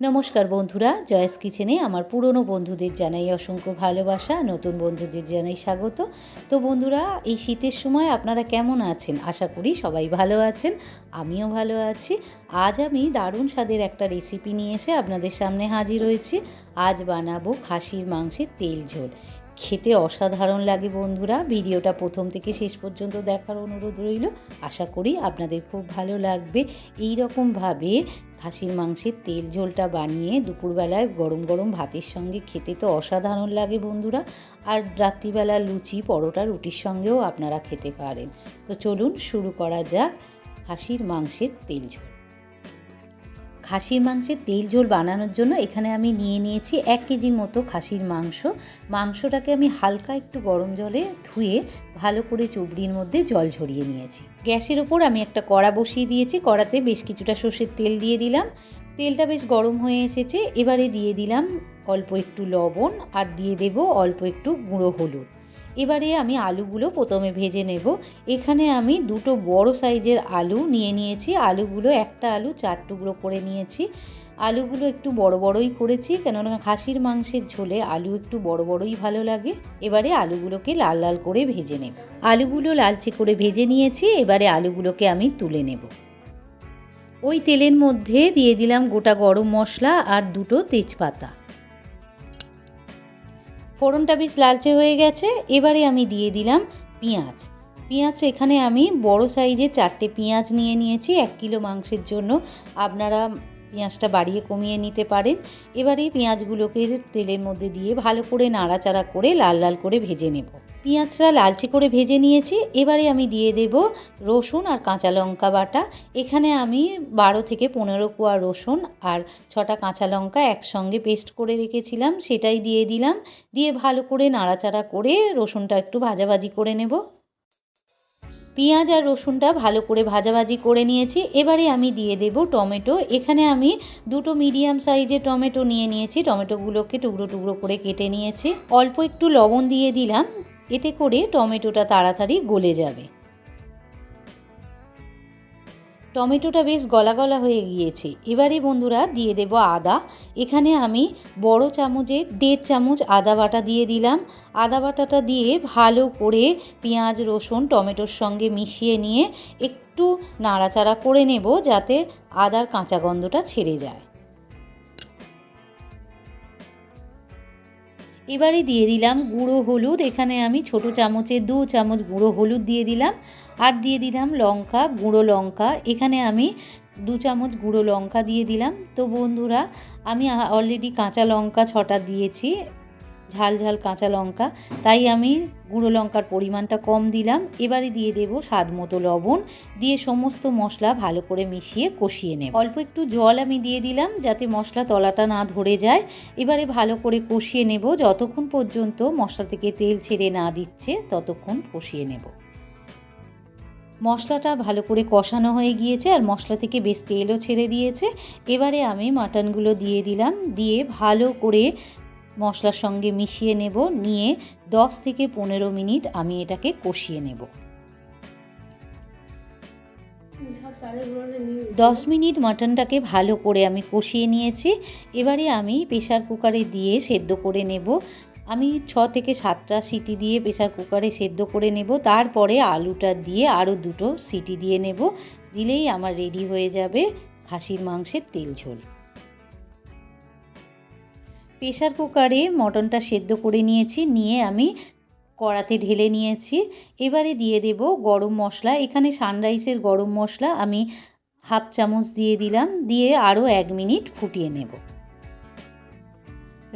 নমস্কার বন্ধুরা, জয়েস কিচেনে আমার পুরনো বন্ধুদের জানাই অসংখ্য ভালোবাসা, নতুন বন্ধুদের জানাই স্বাগত। তো বন্ধুরা, এই শীতের সময় আপনারা কেমন আছেন? আশা করি সবাই ভালো আছেন, আমিও ভালো আছি। আজ আমি দারুণ স্বাদের একটা রেসিপি নিয়ে এসে আপনাদের সামনে হাজির হয়েছি। আজ বানাবো খাসির মাংসের তেল ঝোল। খেতে অসাধারণ লাগে বন্ধুরা। ভিডিওটা প্রথম থেকে শেষ পর্যন্ত দেখার অনুরোধ রইল। আশা করি আপনাদের খুব ভালো লাগবে। এই রকমভাবে খাসির মাংসের তেল ঝোলটা বানিয়ে দুপুরবেলায় গরম গরম ভাতের সঙ্গে খেতে তো অসাধারণ লাগে বন্ধুরা। আর রাত্রিবেলা লুচি, পরোটা, রুটির সঙ্গেও আপনারা খেতে পারেন। তো চলুন শুরু করা যাক খাসির মাংসের তেল ঝোল। খাসির মাংসের তেল ঝোল বানানোর জন্য এখানে আমি নিয়ে নিয়েছি 1 কেজি মতো খাসির মাংস। মাংসটাকে আমি হালকা একটু গরম জলে ধুয়ে ভালো করে চুবড়ির মধ্যে জল ঝরিয়ে নিয়েছি। গ্যাসের ওপর আমি একটা কড়া বসিয়ে দিয়েছি। কড়াতে বেশ কিছুটা সর্ষের তেল দিয়ে দিলাম। তেলটা বেশ গরম হয়ে এসেছে। এবারে দিয়ে দিলাম অল্প একটু লবণ আর দিয়ে দেব অল্প একটু গুঁড়ো হলুদ। এবারে আমি আলুগুলো প্রথমে ভেজে নেব। এখানে আমি দুটো বড় সাইজের আলু নিয়ে নিয়েছি। আলুগুলো, একটা আলু 4 টুকরো করে নিয়েছি। আলুগুলো একটু বড় বড়ই করেছি, কেননা খাসির মাংসের ঝোলে আলু একটু বড় বড়ই ভালো লাগে। এবারে আলুগুলোকে লাল লাল করে ভেজে নেব। আলুগুলো লালচে করে ভেজে নিয়েছি। এবারে আলুগুলোকে আমি তুলে নেব। ওই তেলের মধ্যে দিয়ে দিলাম গোটা গরম মশলা আর দুটো তেজপাতা। ফোড়নটা বেশ লালচে হয়ে গেছে। এবারে আমি দিয়ে দিলাম পেঁয়াজ। এখানে আমি বড় সাইজের 4টে পেঁয়াজ নিয়ে নিয়েছি। 1 কিলো মাংসের জন্য আপনারা পেঁয়াজটা বাড়িয়ে কমিয়ে নিতে পারেন। এবারে পেঁয়াজগুলোকে তেলের মধ্যে দিয়ে ভালো করে নাড়াচাড়া করে লাল লাল করে ভেজে নেব। পেঁয়াজটা লালচে করে ভেজে নিয়েছি। এবারে আমি দিয়ে দেব রসুন আর কাঁচা লঙ্কা বাটা। এখানে আমি 12 থেকে 15 কোয়া রসুন আর 6টা কাঁচা লঙ্কা একসঙ্গে পেস্ট করে রেখেছিলাম, সেটাই দিয়ে দিলাম। দিয়ে ভালো করে নাড়াচাড়া করে রসুনটা একটু ভাজাভাজি করে নেব। পেঁয়াজ আর রসুনটা ভালো করে ভাজাভাজি করে নিয়েছি। এবারে আমি দিয়ে দেব টমেটো। এখানে আমি দুটো মিডিয়াম সাইজের টমেটো নিয়ে নিয়েছি। টমেটোগুলোকে টুকরো টুকরো করে কেটে নিয়েছি। অল্প একটু লবণ দিয়ে দিলাম, এতে করে টমেটোটা তাড়াতাড়ি গলে যাবে। টমেটোটা বেশ গলা গলা হয়ে গিয়েছে। এবারে বন্ধুরা দিয়ে দেব আদা। এখানে আমি বড় চামচের 1.5 চামচ আদা বাটা দিয়ে দিলাম। আদা বাটাটা দিয়ে ভালো করে পেঁয়াজ, রসুন, টমেটোর সঙ্গে মিশিয়ে নিয়ে একটু নাড়াচাড়া করে নেব, যাতে আদার কাঁচা গন্ধটা ছেড়ে যায়। এবারে দিয়ে দিলাম গুঁড়ো হলুদ। এখানে আমি ছোট চামচে 2 চামচ গুঁড়ো হলুদ দিয়ে দিলাম। আর দিয়ে দিলাম লঙ্কা, গুঁড়ো লঙ্কা। এখানে আমি 2 চামচ গুঁড়ো লঙ্কা দিয়ে দিলাম। তো বন্ধুরা, আমি অলরেডি কাঁচা লঙ্কা 6টা দিয়েছি, ঝাল ঝাল কাঁচা লঙ্কা, তাই আমি গুঁড়ো লঙ্কার পরিমাণটা কম দিলাম। এবারে দিয়ে দেব স্বাদ মতো লবণ। দিয়ে সমস্ত মশলা ভালো করে মিশিয়ে কষিয়ে নেব। অল্প একটু জল আমি দিয়ে দিলাম, যাতে মশলা তলাটা না ধরে যায়। এবারে ভালো করে কষিয়ে নেব। যতক্ষণ পর্যন্ত মশলা থেকে তেল ছেড়ে না দিচ্ছে ততক্ষণ কষিয়ে নেব। মশলাটা ভালো করে কষানো হয়ে গিয়েছে আর মশলা থেকে বেশ তেলও ছেড়ে দিয়েছে। এবারে আমি মাটনগুলো দিয়ে দিলাম। দিয়ে ভালো করে মশলার সঙ্গে মিশিয়ে নেব। নিয়ে 10 থেকে 15 মিনিট আমি এটাকে কষিয়ে নেব। 10 মিনিট মাটনটাকে ভালো করে আমি কষিয়ে নিয়েছি। এবারে আমি প্রেসার কুকারে দিয়ে সেদ্ধ করে নেব। আমি 6 থেকে 7টা সিটি দিয়ে প্রেসার কুকারে সেদ্ধ করে নেব। তারপরে আলুটা দিয়ে আরও 2টো সিটি দিয়ে নেব। দিলেই আমার রেডি হয়ে যাবে খাসির মাংসের তেল ঝোল। প্রেসার কুকারে মটনটা সেদ্ধ করে নিয়েছি, নিয়ে আমি কড়াতে ঢেলে নিয়েছি। এবারে দিয়ে দেব গরম মশলা। এখানে সানরাইসের গরম মশলা আমি 1/2 চামচ দিয়ে দিলাম। দিয়ে আরও 1 মিনিট ফুটিয়ে নেব।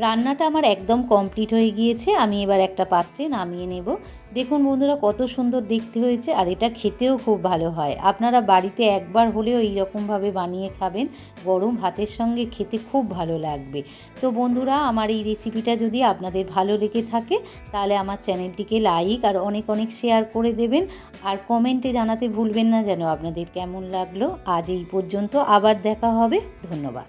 রান্নাটা আমার একদম কমপ্লিট হয়ে গিয়েছে। আমি এবার একটা পাত্রে নামিয়ে নেব। দেখুন বন্ধুরা, কত সুন্দর দেখতে হয়েছে, আর এটা খেতেও খুব ভালো হয়। আপনারা বাড়িতে একবার হলেও এই রকমভাবে বানিয়ে খাবেন, গরম ভাতের সঙ্গে খেতে খুব ভালো লাগবে। তো বন্ধুরা, আমার এই রেসিপিটা যদি আপনাদের ভালো লেগে থাকে তাহলে আমার চ্যানেলটিকে লাইক আর অনেক অনেক শেয়ার করে দেবেন। আর কমেন্টে জানাতে ভুলবেন না যেন আপনাদের কেমন লাগলো। আজ এই পর্যন্ত, আবার দেখা হবে। ধন্যবাদ।